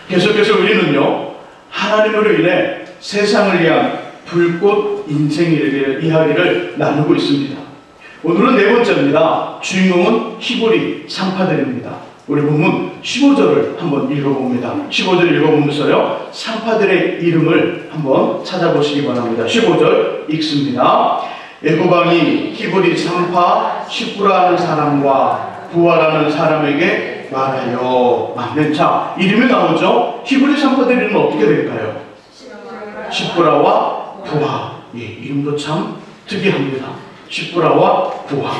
계속해서 우리는요, 하나님으로 인해 세상을 위한 불꽃 인생 이야기를 나누고 있습니다. 오늘은 네 번째입니다. 주인공은 히브리 상파들입니다. 우리 본문 15절을 한번 읽어봅니다. 15절 읽어보면서요, 상파들의 이름을 한번 찾아보시기 바랍니다. 15절 읽습니다. 애굽왕이 히브리 상파 시프라라는 사람과 부하라는 사람에게 말하여. 아멘. 자, 이름이 나오죠? 히브리 상파들 이름은 어떻게 될까요? 시프라와 부하. 예, 이름도 참 특이합니다. 시프라와 부하.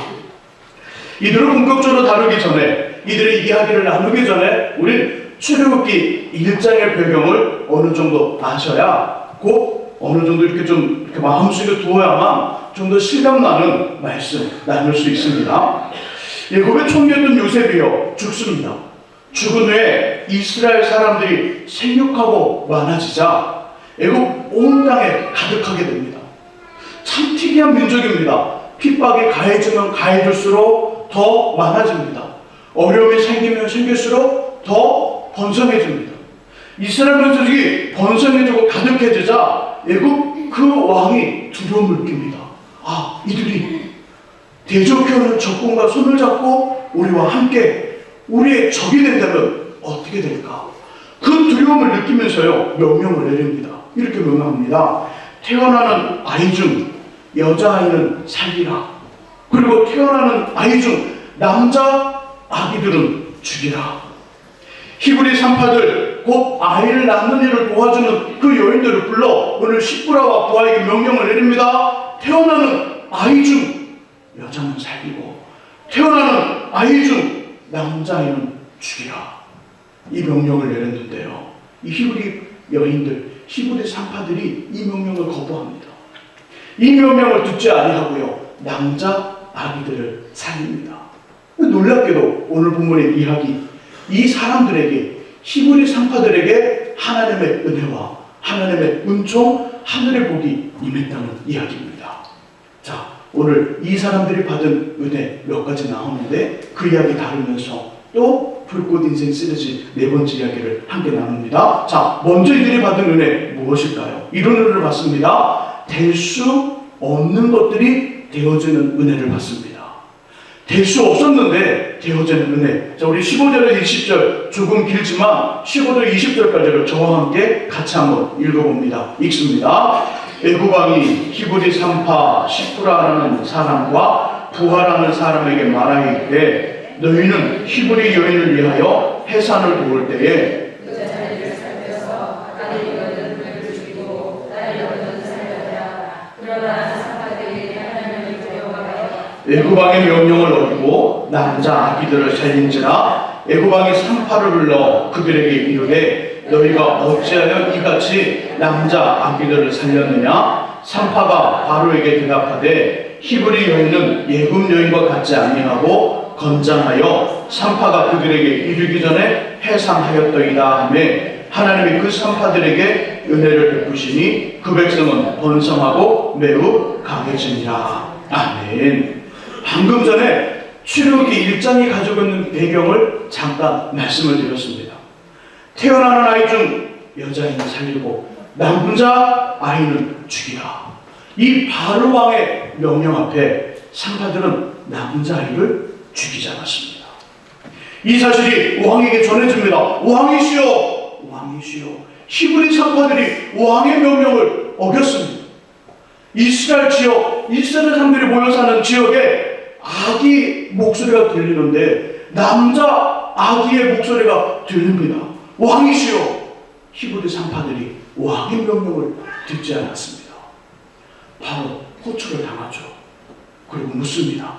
이들을 본격적으로 다루기 전에, 이들의 이야기를 나누기 전에 우린 출애굽기 1장의 배경을 어느 정도 아셔야 곧 어느 정도 이렇게 좀 이렇게 마음속에 두어야만 좀 더 실감나는 말씀 나눌 수 있습니다. 애굽의 총리였던 요셉이요, 죽습니다. 죽은 후에 이스라엘 사람들이 생육하고 많아지자 애굽 온 땅에 가득하게 됩니다. 참 특이한 민족입니다. 핍박이 가해지면 가해질수록 더 많아집니다. 어려움이 생기면 생길수록 더 번성해집니다. 이스라엘 민족이 번성해지고 가득해지자 애굽 그 왕이 두려움을 느낍니다. 아, 이들이 대적해오는 적군과 손을 잡고 우리와 함께 우리의 적이 된다면 어떻게 될까? 그 두려움을 느끼면서요, 명령을 내립니다. 이렇게 명령합니다. 태어나는 아이 중 여자아이는 살리라. 그리고 태어나는 아이 중 남자 아기들은 죽이라. 히브리 산파들, 곧 아이를 낳는 일을 도와주는 그 여인들을 불러 오늘 시프라와 부하에게 명령을 내립니다. 태어나는 아이 중 여자는 살리고 태어나는 아이 중 남자아이는 죽이라. 이 명령을 내렸는데요, 이 히브리 여인들, 히브리 산파들이 이 명령을 거부합니다. 이 명령을 듣지 아니하고요, 남자 아기들을 살립니다. 놀랍게도 오늘 본문의 이야기, 이 사람들에게, 히브리 산파들에게 하나님의 은혜와 하나님의 은총, 하늘의 복이 임했다는 이야기입니다. 자, 오늘 이 사람들이 받은 은혜 몇 가지 나오는데 그 이야기 다루면서 또 불꽃 인생 시리즈 네 번째 이야기를 함께 나눕니다. 자, 먼저 이들이 받은 은혜 무엇일까요? 이런 은혜를 받습니다. 될 수 없는 것들이 되어지는 은혜를 받습니다. 될 수 없었는데 되어지는 은혜. 자, 우리 15절에서 20절 조금 길지만 15절 20절까지를 저와 함께 같이 한번 읽어봅니다. 읽습니다. 애굽왕이 히브리 산파 시프라라는 사람과 부하라는 사람에게 말하기를 너희는 히브리 여인을 위하여 해산을 도울 때에 애굽왕의 명령을 어기고 남자 아기들을 살린지라. 애굽왕이 산파를 불러 그들에게 이르되 너희가 어찌하여 이같이 남자 아기들을 살렸느냐? 산파가 바로에게 대답하되 히브리 여인은 애굽 여인과 같지 아니하고 건장하여 산파가 그들에게 이르기 전에 해산하였더이다 하며 하나님이 그 산파들에게 은혜를 베푸시니 그 백성은 번성하고 매우 강해지니라. 아멘. 방금 전에 출애굽기 1장이 가지고 있는 배경을 잠깐 말씀을 드렸습니다. 태어나는 아이 중 여자아이는 살리고 남자 아이는 죽이라. 이 바로 왕의 명령 앞에 산파들은 남자아이를 죽이지 않았습니다. 이 사실이 왕에게 전해집니다. 왕이시여, 왕이시여. 히브리 산파들이 왕의 명령을 어겼습니다. 이스라엘 지역, 이스라엘 사람들이 모여 사는 지역에 아기 목소리가 들리는데 남자 아기의 목소리가 들립니다. 왕이시여. 히브리 산파들이 왕의 명령을 듣지 않았습니다. 바로 호출을 당하죠. 그리고 묻습니다.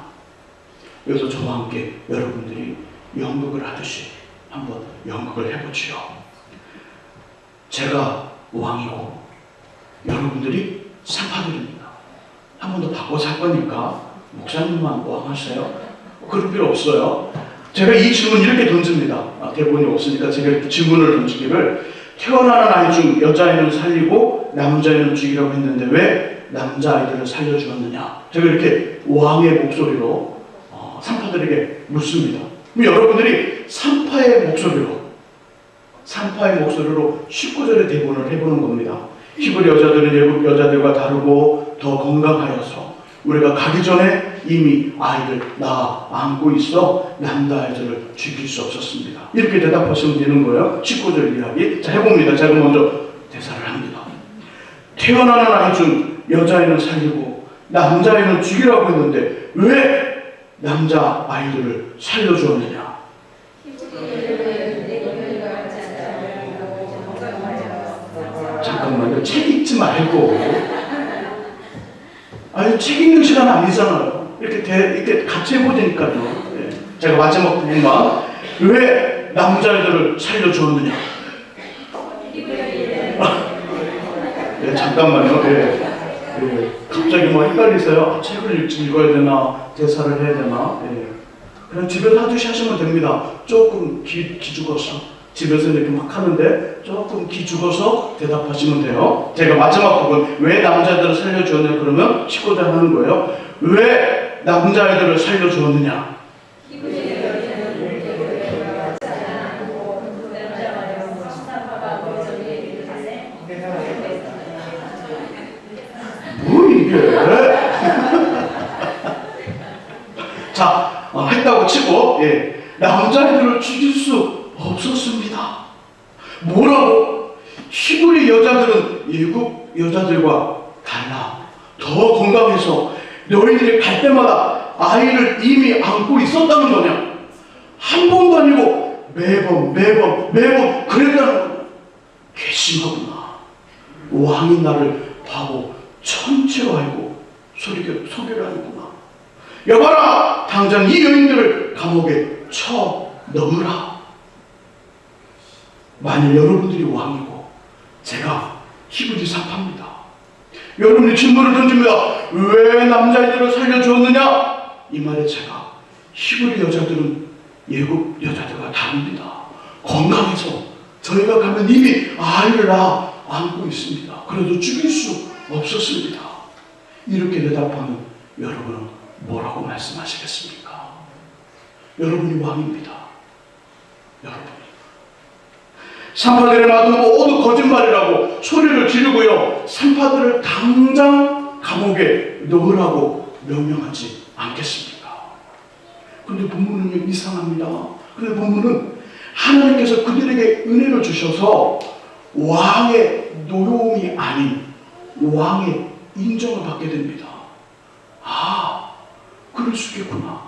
여기서 저와 함께 여러분들이 연극을 하듯이 한번 연극을 해보지요. 제가 왕이고 여러분들이 산파들입니다. 한 번 더 바꿔서 할 거니까 목사님만 왕하세요? 그럴 필요 없어요. 제가 이 질문 이렇게 던집니다. 대본이 없으니까 제가 질문을 던지기를 태어나는 아이 중 여자아이는 살리고 남자아이는 죽이라고 했는데 왜 남자아이들을 살려주었느냐? 제가 이렇게 왕의 목소리로 산파들에게 묻습니다. 그럼 여러분들이 산파의 목소리로 산파의 목소리로 19절의 대본을 해보는 겁니다. 히브리 여자들은 외국 여자들과 다르고 더 건강하여서 우리가 가기 전에 이미 아이를 낳아 안고 있어 남자아이들을 죽일 수 없었습니다. 이렇게 대답하시면 되는 거예요. 19절 이야기. 자, 해봅니다. 제가 먼저 대사를 합니다. 태어나는 아이 중 여자아이는 살리고 남자아이는 죽이라고 했는데 왜 남자아이들을 살려주었느냐? 잠깐만요. 책 읽지 말고. 아니, 책 읽는 시간 아니잖아요. 이렇게 같이 해보니까요. 네. 제가 마지막 부분만. 왜 남자애들을 살려주었느냐? 네, 잠깐만요. 네. 네. 갑자기 뭐 헷갈리세요? 책을 읽어야 되나? 대사를 해야 되나? 네. 그냥 집에서 하듯이 하시면 됩니다. 조금 기죽어서. 집에서 이렇게 막 하는데 조금 기죽어서 대답하시면 돼요. 제가 마지막 부분 왜 남자애들을 살려주었냐 그러면 19절 하는 거예요. 왜 남자애들을 살려주었느냐? 뭐 이게? 자, 했다고 치고 예. 남자애들을 죽일 수 없었습니다. 뭐라고? 히브리 여자들은 외국 여자들과 달라. 더 건강해서 너희들이 갈 때마다 아이를 이미 안고 있었다는 거냐? 한 번도 아니고 매번 그랬다는 거냐? 괘씸하구나. 왕이 나를 바보 천체로 알고 소개를 하는구나. 여봐라! 당장 이 여인들을 감옥에 쳐 넣으라. 만일 여러분들이 왕이고 제가 히브리 산파입니다. 여러분이 질문을 던집니다. 왜 남자애들을 살려주었느냐? 이 말에 제가 히브리 여자들은 외국 여자들과 다릅니다. 건강해서 저희가 가면 이미 아이를 낳아 안고 있습니다. 그래도 죽일 수 없었습니다. 이렇게 대답하면 여러분은 뭐라고 말씀하시겠습니까? 여러분이 왕입니다. 여러분이. 산파들의 말은 모두 거짓말이라고 소리를 지르고요. 산파들을 당장 감옥에 넣으라고 명령하지 않겠습니까? 그런데 본문은 이상합니다. 그런데 본문은 하나님께서 그들에게 은혜를 주셔서 왕의 노여움이 아닌 왕의 인정을 받게 됩니다. 아, 그럴 수 있겠구나.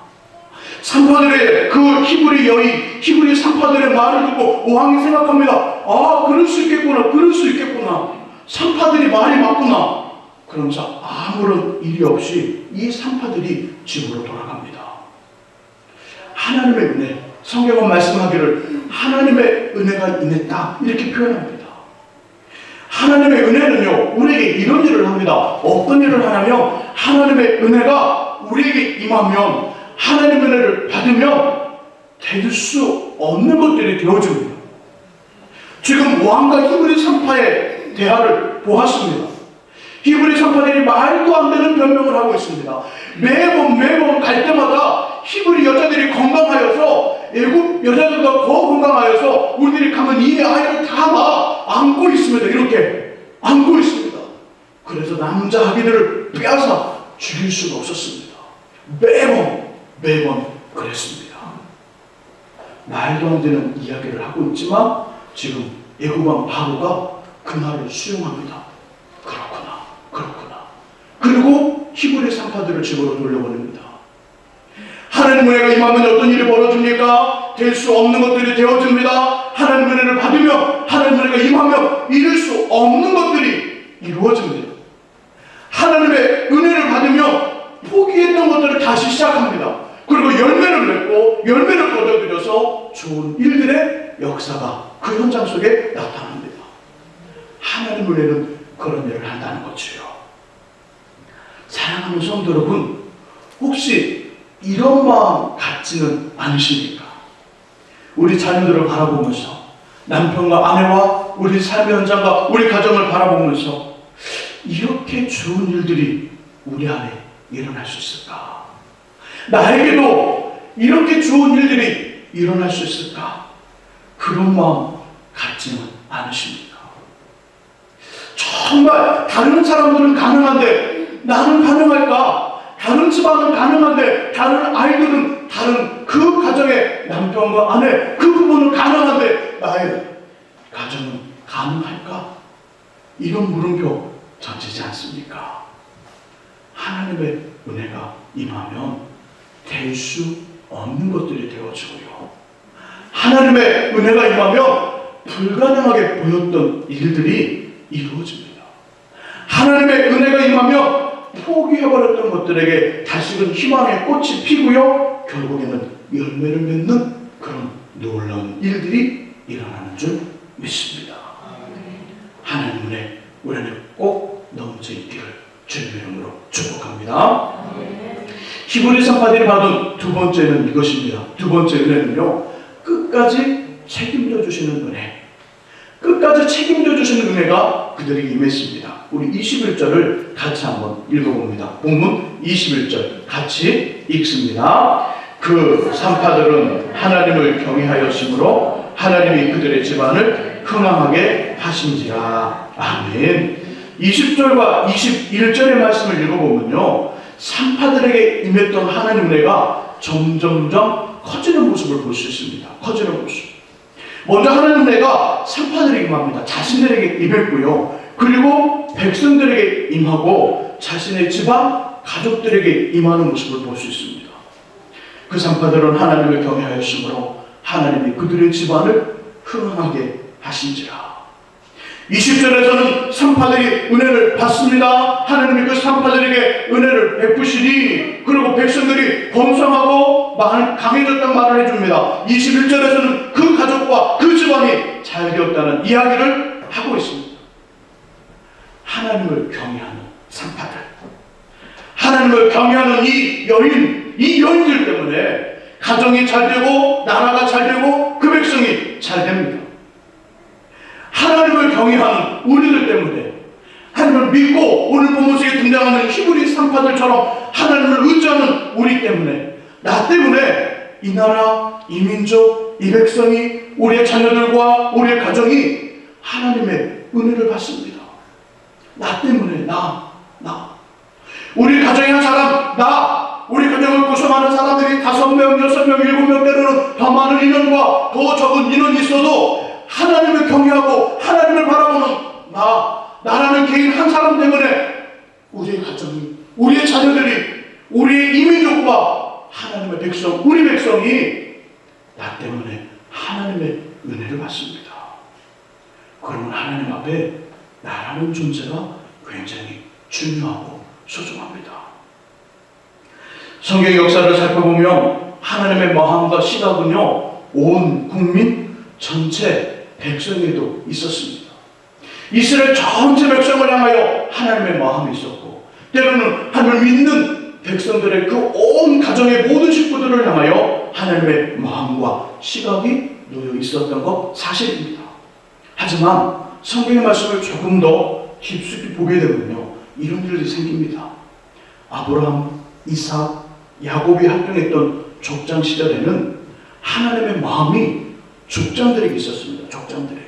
산파들의 그 히브리 여인, 히브리 산파들의 말을 듣고 왕이 생각합니다. 아, 그럴 수 있겠구나. 산파들이 말이 맞구나. 그러면서 아무런 일이 없이 이 산파들이 집으로 돌아갑니다. 하나님의 은혜, 성경은 말씀하기를 하나님의 은혜가 임했다 이렇게 표현합니다. 하나님의 은혜는요, 우리에게 이런 일을 합니다. 어떤 일을 하냐면 하나님의 은혜가 우리에게 임하면 하나님의 은혜를 받으면 될 수 없는 것들이 되어집니다. 지금 왕과 히브리 산파의 대화를 보았습니다. 히브리 산파들이 말도 안 되는 변명을 하고 있습니다. 매번 갈 때마다 히브리 여자들이 건강하여서 애국 여자들과 더 건강하여서 우리들이 가면 이 아이를 다 안고 있습니다. 이렇게 안고 있습니다. 그래서 남자 아기들을 빼앗아 죽일 수가 없었습니다. 매번 그랬습니다. 말도 안 되는 이야기를 하고 있지만 지금 애국왕 바로가 그 말을 수용합니다. 그렇구나. 그리고 히브리 산파들을 집으로 돌려보냅니다. 하나님 은혜가 임하면 어떤 일이 벌어집니까? 될 수 없는 것들이 되어집니다. 하나님 은혜를 받으면 하나님 은혜가 임하면 이룰 수 없는 것들이 이루어집니다. 하나님의 은혜를 받으면 포기했던 것들을 다시 시작합니다. 그리고 열매를 맺고 열매를 거둬들여서 좋은 일들의 역사가 그 현장 속에 나타납니다. 하나님 은혜는 그런 일을 한다는 거지요. 사랑하는 성도 여러분, 혹시 이런 마음 갖지는 않으십니까? 우리 자녀들을 바라보면서 남편과 아내와 우리 삶의 현장과 우리 가정을 바라보면서 이렇게 좋은 일들이 우리 안에 일어날 수 있을까? 나에게도 이렇게 좋은 일들이 일어날 수 있을까? 그런 마음 갖지 받지는 않으십니까? 정말 다른 사람들은 가능한데 나는 가능할까? 다른 집안은 가능한데 다른 아이들은 다른 그 가정의 남편과 아내 그 부부는 가능한데 나의 가정은 가능할까? 이런 물음표 던지지 않습니까? 하나님의 은혜가 임하면 될 수 없는 것들이 되어지고요. 하나님의 은혜가 임하면 불가능하게 보였던 일들이 이루어집니다. 하나님의 은혜가 임하면 포기해버렸던 것들에게 다시금 희망의 꽃이 피고요. 결국에는 열매를 맺는 그런 놀라운 일들이 일어나는 줄 믿습니다. 하나님 은혜 우리는 꼭 넘쳐 있기를 주님의 이름으로 축복합니다. 히브리 선파들이 받은 두 번째는 이것입니다. 두 번째 은혜는요, 끝까지 책임져 주시는 은혜. 끝까지 책임져 주시는 은혜가 그들에게 임했습니다. 우리 21절을 같이 한번 읽어봅니다. 본문 21절 같이 읽습니다. 그 산파들은 하나님을 경외하였으므로 하나님이 그들의 집안을 흥왕하게 하신지라. 아멘. 20절과 21절의 말씀을 읽어보면요, 산파들에게 임했던 하나님 은혜가 점점점 커지는 모습을 볼 수 있습니다. 커지는 모습. 먼저 하나님 은혜가 산파들에게 임합니다. 자신들에게 임했고요. 그리고 백성들에게 임하고 자신의 집안, 가족들에게 임하는 모습을 볼 수 있습니다. 그 산파들은 하나님을 경외하였으므로 하나님이 그들의 집안을 흥하게 하신지라. 20절에서는 산파들이 은혜를 받습니다. 하나님이 그 산파들에게 은혜를 베푸시니 그리고 백성들이 번성하고 강해졌다는 말을 해줍니다. 21절에서는 그 가족과 그 집안이 잘 되었다는 이야기를 하고 있습니다. 하나님을 경외하는 산파들, 하나님을 경외하는 이 여인들 때문에 가정이 잘 되고 나라가 잘 되고 그 백성이 잘 됩니다. 하나님을 경외하는 우리들 때문에, 하나님을 믿고 오늘 본문 속에 등장하는 히브리 산파들처럼 하나님을 의지하는 우리 때문에, 나 때문에 이 나라, 이 민족, 이 백성이, 우리의 자녀들과 우리의 가정이 하나님의 은혜를 받습니다. 나 때문에 나. 우리 가정의 한 사람, 우리 가정을 구성하는 사람들이 5명, 6명, 7명 때로는 더 많은 인원과 더 적은 인원이 있어도 하나님을 경외하고 하나님을 바라보는 나라는 개인 한 사람 때문에 우리의 가정이, 우리의 자녀들이, 우리의 이민족과 하나님의 백성, 우리 백성이 나 때문에 하나님의 은혜를 받습니다. 그러면 하나님 앞에 나라는 존재가 굉장히 중요하고 소중합니다. 성경의 역사를 살펴보면 하나님의 마음과 시각은요, 온 국민 전체 백성에도 있었습니다. 이스라엘 전체 백성을 향하여 하나님의 마음이 있었고, 때로는 하나님을 믿는 백성들의 그 온 가정의 모든 식구들을 향하여 하나님의 마음과 시각이 놓여 있었던 것 사실입니다. 하지만 성경의 말씀을 조금 더 깊숙이 보게 되면요, 이런 일들이 생깁니다. 아브라함, 이삭, 야곱이 활동했던 족장 시절에는 하나님의 마음이 족장들에게 있었습니다. 족장들에게.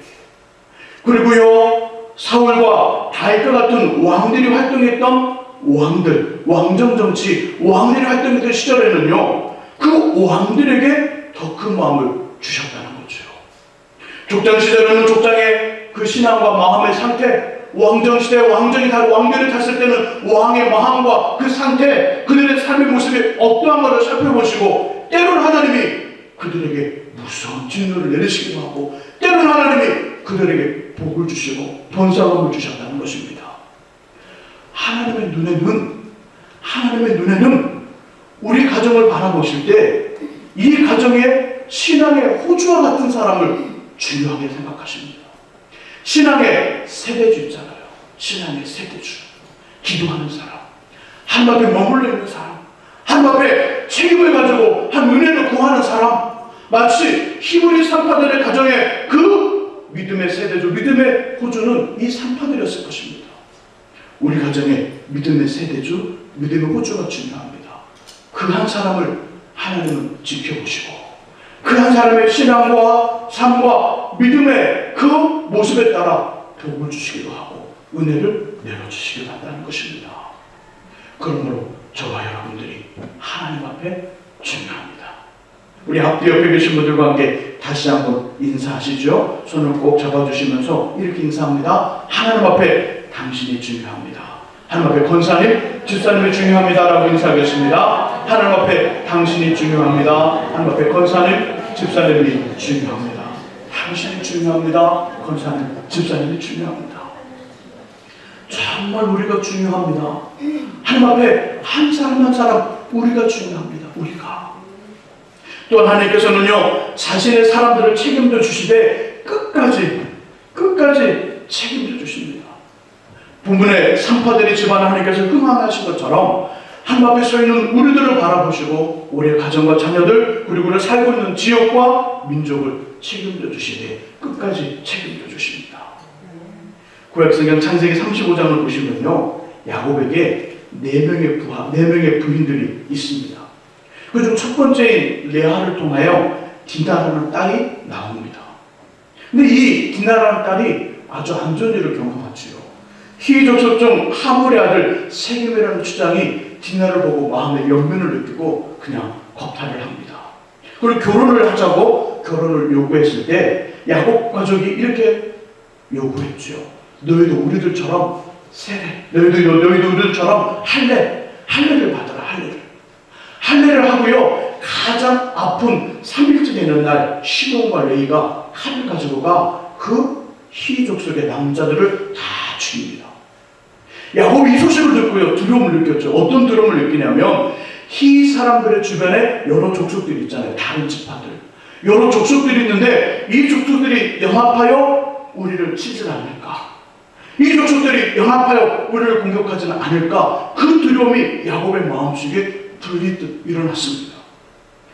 그리고요, 사울과 다윗과 같은 왕들이 활동했던 왕들, 왕정정치, 왕들이 활동했던 시절에는요, 그 왕들에게 더 큰 마음을 주셨다는 거죠. 족장 시절에는 족장의 그 신앙과 마음의 상태, 왕정시대 왕들이 탔을 때는 왕의 마음과 그 상태, 그들의 삶의 모습이 어떠한 것을 살펴보시고, 때로는 하나님이 그들에게 무서운 진노를 내리시기도 하고, 때로는 하나님이 그들에게 복을 주시고 번성함을 주셨다는 것입니다. 하나님의 눈에는 우리 가정을 바라보실 때 이 가정의 신앙의 호주와 같은 사람을 중요하게 생각하십니다. 신앙의 세대주 있잖아요. 신앙의 세대주. 기도하는 사람, 하나님 앞에 머물러 있는 사람, 하나님 앞에 책임을 가지고 한 은혜를 구하는 사람, 마치 히브리 산파들의 가정의 그 믿음의 세대주, 믿음의 호주는 이 산파들이었을 것입니다. 우리 가정의 믿음의 세대주, 믿음의 호주가 중요합니다. 그 한 사람을 하나님은 지켜보시고, 그 한 사람의 신앙과 삶과 믿음의 그 그 모습에 따라 복을 주시기도 하고 은혜를 내려주시기도 한다는 것입니다. 그러므로 저와 여러분들이 하나님 앞에 중요합니다. 우리 앞뒤 옆에 계신 분들과 함께 다시 한번 인사하시죠. 손을 꼭 잡아주시면서 이렇게 인사합니다. 하나님 앞에 당신이 중요합니다. 하나님 앞에 권사님, 집사님이 중요합니다 라고 인사하겠습니다. 하나님 앞에 당신이 중요합니다. 하나님 앞에 권사님, 집사님이 중요합니다. 당신이 중요합니다. 권사님, 집사님이 중요합니다. 정말 우리가 중요합니다. 하나님 앞에 한 사람 한 사람 우리가 중요합니다. 우리가. 또 하나님께서는요, 자신의 사람들을 책임져 주시되 끝까지 책임져 주십니다. 본문의 산파들의 집안 하나님께서 흥황하신 것처럼 하나님 앞에 서 있는 우리들을 바라보시고 우리의 가정과 자녀들 그리고 우리가 살고 있는 지역과 민족을 책임져 주시되 끝까지 책임져 주십니다. 구약성경 창세기 35장을 보시면요, 야곱에게 4명의 부인들이 있습니다. 그중 첫 번째인 레아를 통하여 디나라는 딸이 나옵니다. 근데 이 디나라는 딸이 아주 안 좋은 일을 경험하지요. 히족속 중 하물의 아들 세겜이라는 추장이 디나를 보고 마음에 연민을 느끼고 그냥 겁탈을 합니다. 그리고 결혼을 하자고 결혼을 요구했을 때 야곱 가족이 이렇게 요구했죠. 너희도 우리들처럼 세례, 너희도 우리들처럼 할례를 받아라. 할례를 하고요, 가장 아픈 3일째 되는 날 시몬과 레이가 칼을 가지고 그 히족속의 남자들을 다 죽입니다. 야곱이 이 소식을 듣고요, 두려움을 느꼈죠. 어떤 두려움을 느끼냐면 히 사람들의 주변에 여러 족속들이 있잖아요. 다른 지파들, 여러 족속들이 있는데 이 족속들이 연합하여 우리를 치지 않을까, 이 족속들이 연합하여 우리를 공격하지는 않을까, 그 두려움이 야곱의 마음속에 불리듯 일어났습니다.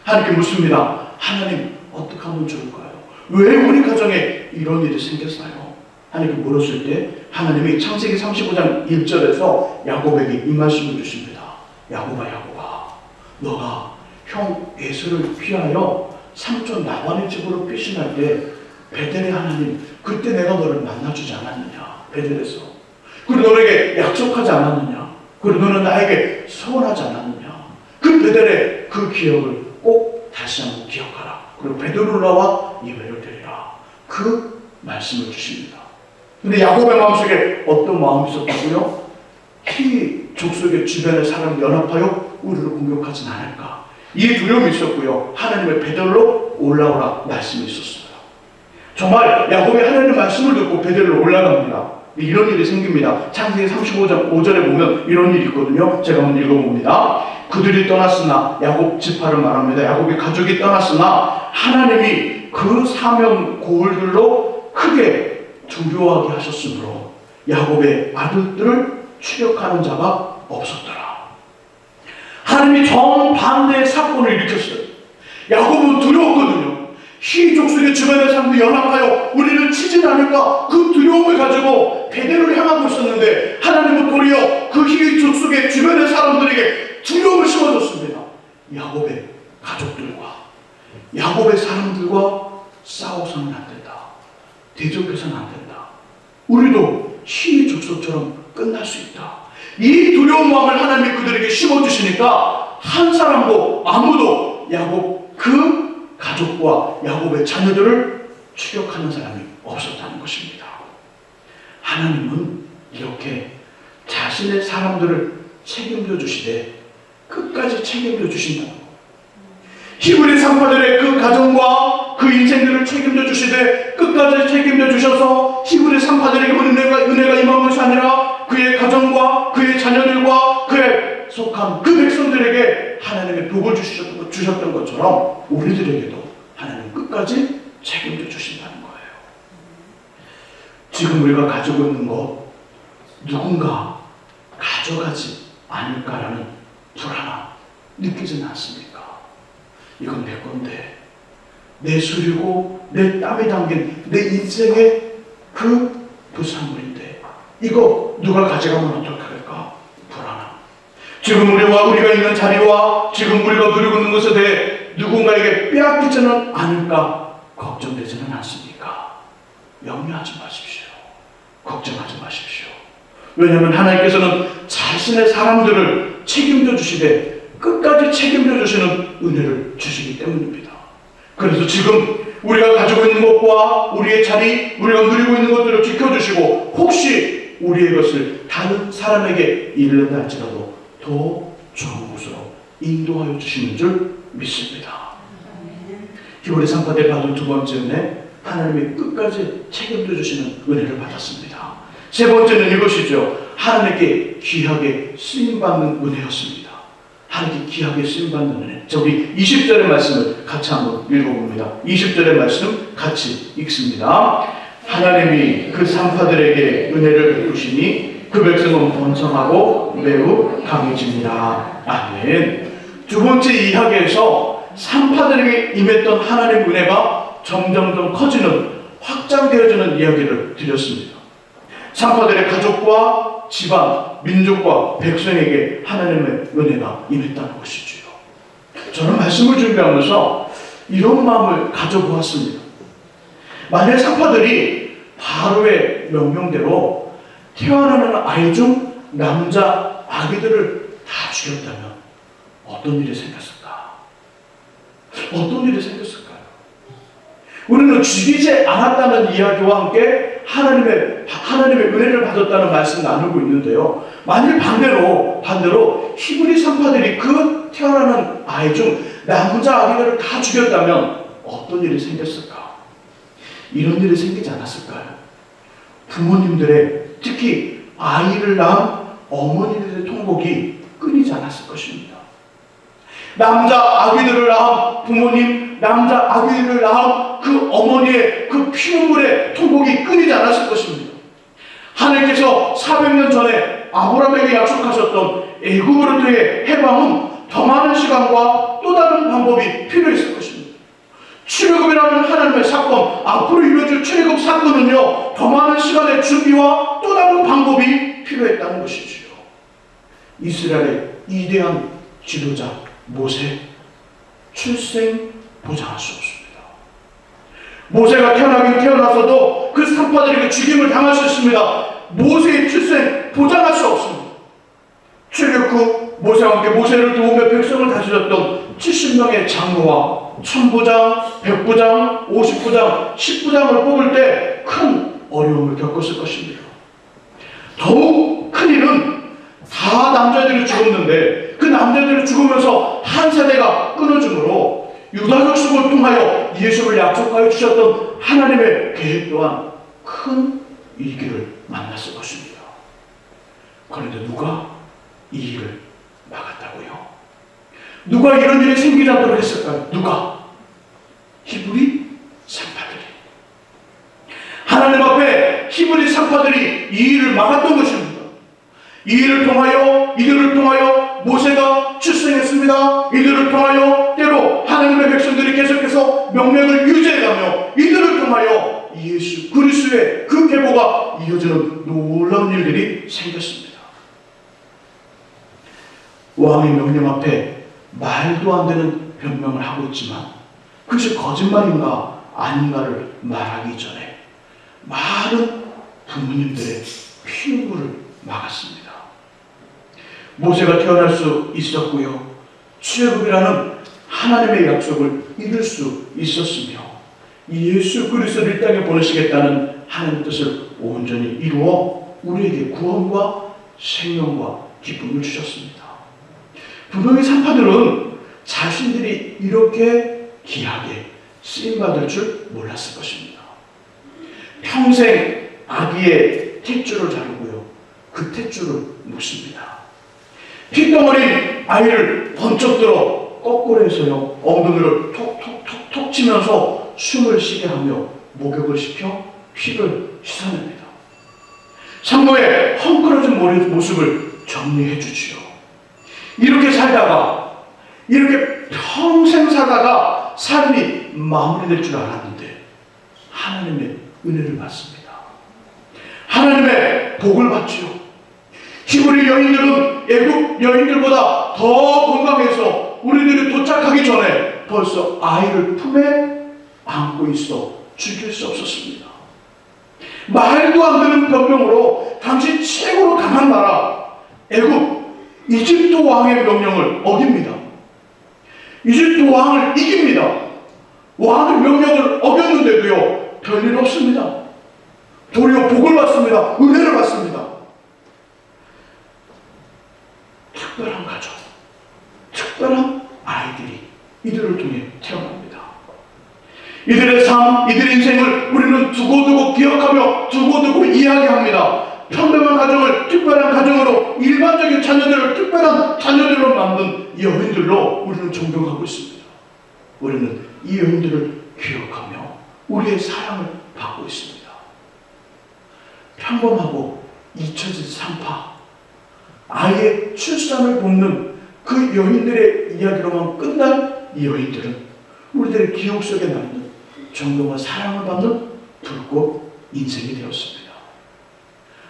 하나님께 묻습니다. 하나님, 어떻게 하면 좋을까요? 왜 우리 가정에 이런 일이 생겼어요? 하나님께 물었을 때 하나님이 창세기 35장 1절에서 야곱에게 이 말씀을 주십니다. 야곱아, 너가 형 에서를 피하여 삼촌 라반의 집으로 피신할 때 베델의 하나님, 그때 내가 너를 만나주지 않았느냐, 베델에서. 그리고 너에게 약속하지 않았느냐, 그리고 너는 나에게 서운하지 않았느냐. 그 베델의 그 기억을 꼭 다시 한번 기억하라. 그리고 베델로 나와 예배를 드리라. 그 말씀을 주십니다. 근데 야곱의 마음속에 어떤 마음이 있었다고요? 히 족속의 주변의 사람이 연합하여 우리를 공격하진 않을까, 이 두려움이 있었고요, 하나님의 베델로 올라오라 말씀이 있었어요. 정말 야곱이 하나님의 말씀을 듣고 베델로 올라갑니다. 이런 일이 생깁니다. 창세기 35장 5절에 보면 이런 일이 있거든요. 제가 한번 읽어봅니다. 그들이 떠났으나, 야곱 지파를 말합니다. 야곱의 가족이 떠났으나 하나님이 그 사명 고을들로 크게 두려워하게 하셨으므로 야곱의 아들들을 추격하는 자가 없었더라. 하나님이 정반대의 사건을 일으켰어요. 야곱은 두려웠거든요. 히 족속의 주변의 사람들이 연합하여 우리를 치진 않을까, 그 두려움을 가지고 베델을 향하고 있었는데 하나님은 도리어 그 히 족속의 주변의 사람들에게 두려움을 심어줬습니다. 야곱의 가족들과 야곱의 사람들과 싸워서는 안 된다. 대적해서는 안 된다. 우리도 히 족속처럼 끝날 수 있다. 이 두려운 마음을 하나님이 그들에게 심어주시니까 한 사람도 아무도 야곱 그 가족과 야곱의 자녀들을 추격하는 사람이 없었다는 것입니다. 하나님은 이렇게 자신의 사람들을 책임져 주시되 끝까지 책임져 주신다는 것. 히브리 산파들의 그 가정과 그 인생들을 책임져 주시되 끝까지 책임져 주셔서 히브리 산파들에게 은혜가 임한 것이 아니라 그의 가정과 그의 자녀들과 그의 속한 그 백성들에게 하나님의 복을 주셨던 것처럼 우리들에게도 하나님 끝까지 책임져 주신다는 거예요. 지금 우리가 가지고 있는 것 누군가 가져가지 않을까라는 불안함 느끼지는 않습니까? 이건 내 건데, 내 술이고 내 땀이 담긴 내 인생의 그 부산물인데 이거 누가 가져가면 어떡할까? 불안함. 지금 우리가 있는 자리와 지금 우리가 누리고 있는 것에 대해 누군가에게 빼앗기지는 않을까 걱정되지는 않습니까? 염려하지 마십시오. 걱정하지 마십시오. 왜냐하면 하나님께서는 자신의 사람들을 책임져 주시되 끝까지 책임져 주시는 은혜를 주시기 때문입니다. 그래서 지금 우리가 가지고 있는 것과 우리의 자리, 우리가 누리고 있는 것들을 지켜주시고 혹시 우리의 것을 다른 사람에게 잃는다 할지라도 더 좋은 곳으로 인도하여 주시는 줄 믿습니다. 히브리 산파대에 받은 두 번째 은혜, 하나님이 끝까지 책임져 주시는 은혜를 받았습니다. 세 번째는 이것이죠. 하나님께 귀하게 쓰임받는 은혜였습니다. 하나님께 귀하게 쓰임받는 은혜. 자, 우리 20절의 말씀을 같이 한번 읽어봅니다. 20절의 말씀 같이 읽습니다. 하나님이 그 산파들에게 은혜를 베푸시니 그 백성은 번성하고 매우 강해집니다. 아멘. 두 번째 이야기에서 산파들에게 임했던 하나님의 은혜가 점점점 커지는, 확장되어지는 이야기를 드렸습니다. 산파들의 가족과 집안, 민족과 백성에게 하나님의 은혜가 임했다는 것이지요. 저는 말씀을 준비하면서 이런 마음을 가져보았습니다. 만약 산파들이 바로의 명령대로 태어나는 아이 중 남자 아기들을 다 죽였다면 어떤 일이 생겼을까? 어떤 일이 생겼을까요? 우리는 죽이지 않았다는 이야기와 함께 하나님의 은혜를 받았다는 말씀 나누고 있는데요. 만일 반대로 히브리 산파들이 그 태어나는 아이 중 남자 아기들을 다 죽였다면 어떤 일이 생겼을까? 이런 일이 생기지 않았을까요? 부모님들의, 특히 아이를 낳은 어머니들의 통곡이 끊이지 않았을 것입니다. 남자 아기들을 낳은 부모님, 남자 아기들을 낳은 그 어머니의 그 피눈물의 통곡이 끊이지 않았을 것입니다. 하나님께서 400년 전에 아브라함에게 약속하셨던 애굽으로부터의 해방은 더 많은 시간과 또 다른 방법이 필요했을 것입니다. 출애굽이라는 하나님의 사건, 앞으로 이루어질 출애굽 사건은요, 더 많은 시간의 준비와 또 다른 방법이 필요했다는 것이지요. 이스라엘의 위대한 지도자 모세, 출생 보장할 수 없습니다. 모세가 태어나긴 태어나서도 그 산파들에게 죽임을 당할 수 있습니다. 모세의 출생 보장할 수 없습니다. 출애굽 후 모세와 함께 모세를 도우며 백성을 다스렸던 70명의 장로와 천부장, 백부장, 50부장, 10부장을 뽑을 때 큰 어려움을 겪었을 것입니다. 더욱 큰 일은 다 남자들이 죽었는데 그 남자들이 죽으면서 한 세대가 끊어지므로 유다 족속을 통하여 예수를 약속하여 주셨던 하나님의 계획 또한 큰 위기를 만났을 것입니다. 그런데 누가 이 일을 막았다고요? 누가 이런 일이 생기지 않도록 했을까요? 누가? 히브리 산파들이. 하나님 앞에 히브리 산파들이 이 일을 막았던 것입니다. 이 일을 통하여, 이들을 통하여 모세가 출생했습니다. 이들을 통하여 때로 하나님의 백성들이 계속해서 명맥을 유지해가며 이들을 통하여 예수 그리스도의 그 계보가 이어지는 놀라운 일들이 생겼습니다. 왕의 명령 앞에 말도 안 되는 변명을 하고 있지만 그것이 거짓말인가 아닌가를 말하기 전에 많은 부모님들의 피눈물을 막았습니다. 모세가 태어날 수 있었고요. 출애굽이라는 하나님의 약속을 이룰 수 있었으며 예수 그리스도를 이 땅에 보내시겠다는 하나님의 뜻을 온전히 이루어 우리에게 구원과 생명과 기쁨을 주셨습니다. 분명히 산파들은 자신들이 이렇게 귀하게 쓰임받을 줄 몰랐을 것입니다. 평생 아기의 탯줄을 자르고요. 그 탯줄을 묶습니다. 핏덩어린 아이를 번쩍 들어 거꾸로 해서요. 엉덩이를 톡톡톡톡 치면서 숨을 쉬게 하며 목욕을 시켜 피를 씻어냅니다. 산모의 헝클어진 모습을 정리해 주지요. 이렇게 살다가 이렇게 평생 살다가 삶이 마무리될 줄 알았는데 하나님의 은혜를 받습니다. 하나님의 복을 받지요. 히브리 여인들은 애굽 여인들보다 더 건강해서 우리들이 도착하기 전에 벌써 아이를 품에 안고 있어 죽일 수 없었습니다. 말도 안 되는 변명으로 당시 최고로 강한 나라 애굽 이집트 왕의 명령을 어깁니다. 이집트 왕을 이깁니다. 왕의 명령을 어겼는데도요, 별일 없습니다. 도리어 복을 받습니다. 은혜를 받습니다. 특별한 가족, 특별한 아이들이 이들을 통해 태어납니다. 이들의 삶, 이들의 인생을 우리는 두고두고 기억하며 두고두고 이야기합니다. 평범한 가정을 특별한 가정으로, 일반적인 자녀들을 특별한 자녀들로 만든 이 여인들로 우리는 존경하고 있습니다. 우리는 이 여인들을 기억하며 우리의 사랑을 받고 있습니다. 평범하고 잊혀진 산파, 아이의 출산을 돕는 그 여인들의 이야기로만 끝난 이 여인들은 우리들의 기억 속에 남는 존경과 사랑을 받는 불꽃 인생이 되었습니다.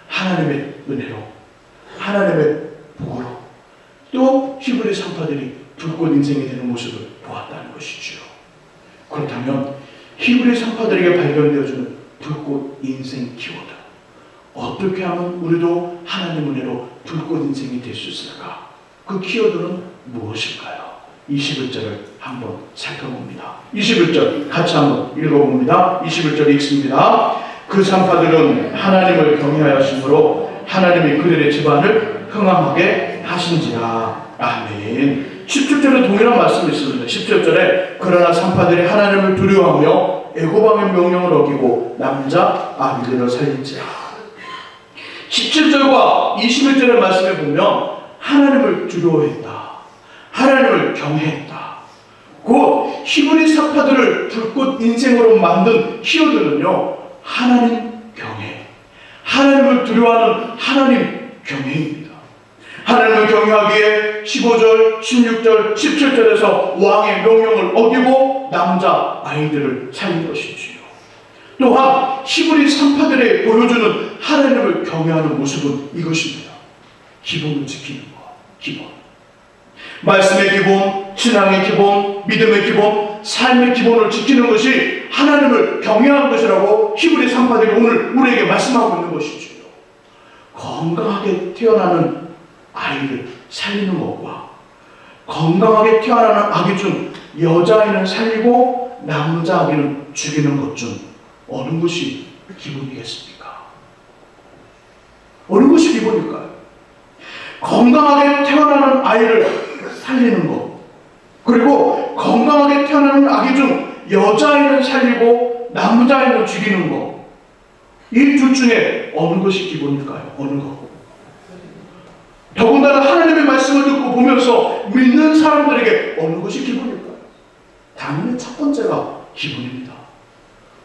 하나님의 은혜로, 하나님의 복으로 또 히브리 산파들이 불꽃 인생이 되는 모습을 보았다는 것이지요. 그렇다면 히브리 산파들에게 발견되어주는 불꽃 인생 키워드, 어떻게 하면 우리도 하나님 은혜로 불꽃 인생이 될 수 있을까? 그 키워드는 무엇일까요? 21절을 한번 살펴봅니다. 21절 같이 한번 읽어봅니다. 21절 읽습니다. 그 산파들은 하나님을 경외하였으므로 하나님이 그들의 집안을 흥왕하게 하신지라. 아멘. 17절에 동일한 말씀이 있습니다. 17절에 그러나 산파들이 하나님을 두려워하며 애고방의 명령을 어기고 남자 아비들을 살린지라. 17절과 21절의 말씀에 보면 하나님을 두려워했다, 하나님을 경외했다. 곧 히브리 산파들을 불꽃 인생으로 만든 키워드는요, 하나님 경외, 하나님을 두려워하는 하나님 경외입니다. 하나님을 경외하기에 15절, 16절, 17절에서 왕의 명령을 어기고 남자 아이들을 살린 것이지요. 또한 히브리 산파들에 보여주는 하나님을 경외하는 모습은 이것입니다. 기본을 지키는 것, 기본. 말씀의 기본, 신앙의 기본, 믿음의 기본, 삶의 기본을 지키는 것이 하나님을 경외하는 것이라고 히브리 산파들이 오늘 우리에게 말씀하고 있는 것이지요. 건강하게 태어나는 아이를 살리는 것과 건강하게 태어나는 아기 중 여자아이는 살리고 남자아기는 죽이는 것 중 어느 것이 기본이겠습니까? 어느 것이 기본일까요? 건강하게 태어나는 아이를 살리는 것, 그리고 건강하게 태어나는 아기 중 여자아이는 살리고 남자아이는 죽이는 것, 이 둘 중에 어느 것이 기본일까요? 어느 것? 더군다나 하나님의 말씀을 듣고 보면서 믿는 사람들에게 어느 것이 기본일까요? 당연히 첫 번째가 기본입니다.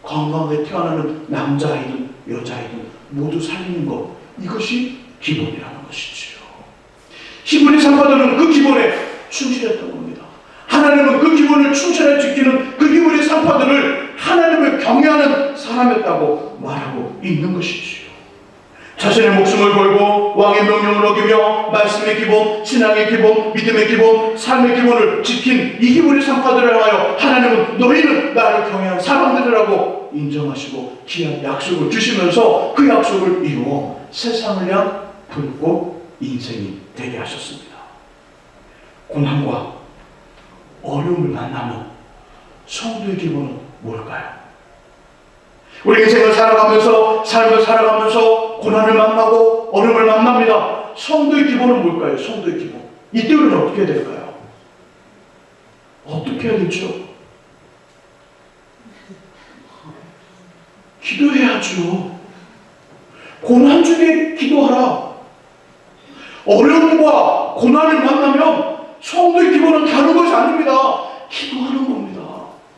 건강하게 태어나는 남자아이든 여자아이든 모두 살리는 것, 이것이 기본이라는 것이지요. 히브리 산파들은 그 기본에 충실했던 겁니다. 하나님은 그 기본을 충실하게 지키는 그 히브리 산파들을 하나님을 경외하는 사람이었다고 말하고 있는 것이지요. 자신의 목숨을 걸고 왕의 명령을 어기며 말씀의 기본, 신앙의 기본, 믿음의 기본, 삶의 기본을 지킨 이 히브리 산파들을 향하여 하나님은 너희는 나를 경외한 사람들이라고 인정하시고 귀한 약속을 주시면서 그 약속을 이루어 세상을 향한 불꽃 인생이 되게 하셨습니다. 고난과 어려움을 만나면 성도의 기본은 뭘까요? 우리 인생을 살아가면서, 삶을 살아가면서 고난을 만나고 어려움을 만납니다. 성도의 기본은 뭘까요? 성도의 기본. 이때 우리는 어떻게 해야 될까요? 어떻게 해야 되죠? 기도해야죠. 고난 중에 기도하라. 어려움과 고난을 만나면 성도의 기본은 다른 것이 아닙니다. 기도하는 겁니다.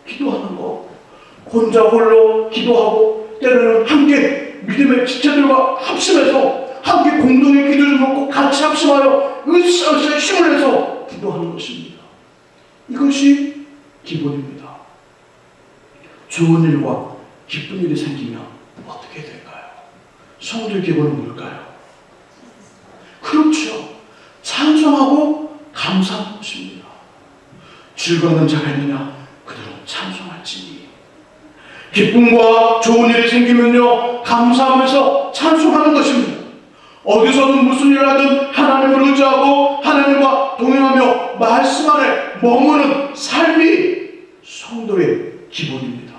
기도하는 거. 혼자 홀로 기도하고 때로는 함께 믿음의 지체들과 합심해서 함께 공동의 기도를 놓고 같이 합심하여 으쌰으쌰 힘을 내서 기도하는 것입니다. 이것이 기본입니다. 좋은 일과 기쁜 일이 생기면 어떻게 될까요? 성도의 기본은 뭘까요? 그렇죠. 찬송하고 감사하는 것입니다. 즐거운 자가 있느냐? 그들은 찬송할지니. 기쁨과 좋은 일이 생기면요, 감사하면서 찬송하는 것입니다. 어디서든 무슨 일을 하든 하나님을 의지하고 하나님과 동행하며 말씀 안에 머무는 삶이 성도의 기본입니다.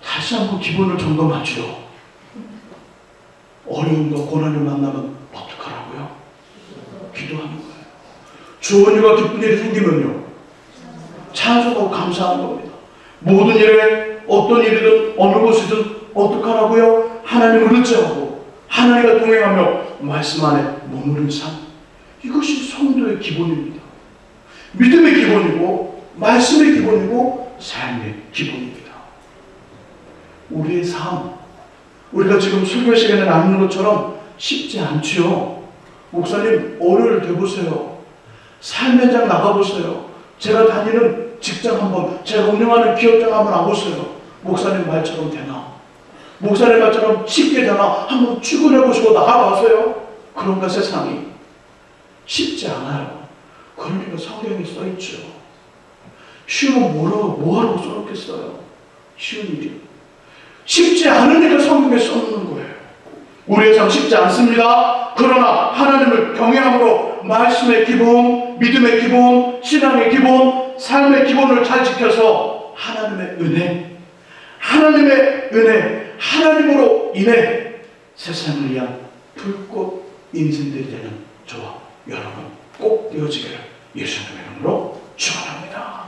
다시 한번 기본을 점검하죠. 어려움과 고난을 만나면 어떡하라고요? 기도하는 거예요. 좋은 일과 기쁜 일이 생기면요, 찬송하고 감사하는 겁니다. 모든 일에 어떤 일이든 어느 곳이든 어떡하라고요? 하나님을 의지하고 하나님과 동행하며 말씀 안에 머무는 삶, 이것이 성도의 기본입니다. 믿음의 기본이고 말씀의 기본이고 삶의 기본입니다. 우리의 삶, 우리가 지금 설교 시간에 나누는 것처럼 쉽지 않지요. 목사님, 월요일 돼보세요. 삶의 현장 나가보세요. 제가 다니는 직장 한번, 제가 운영하는 기업장 한번 와보세요. 목사님 말처럼 되나? 목사님 말처럼 쉽게 되나? 한번 출근해보시고 나가봐세요. 그런가 세상이? 쉽지 않아요. 그러니까 성경에 써있죠. 쉬우면 뭐하라고 써놓겠어요? 쉬운 일이. 쉽지 않으니까 성경에 써놓는 거예요. 우리의 삶 쉽지 않습니다. 그러나 하나님을 경외함으로 말씀의 기본, 믿음의 기본, 신앙의 기본, 삶의 기본을 잘 지켜서 하나님의 은혜, 하나님으로 인해 세상을 위한 불꽃 인생들이 되는 저와 여러분 꼭 되어지기를 예수님의 이름으로 축원합니다.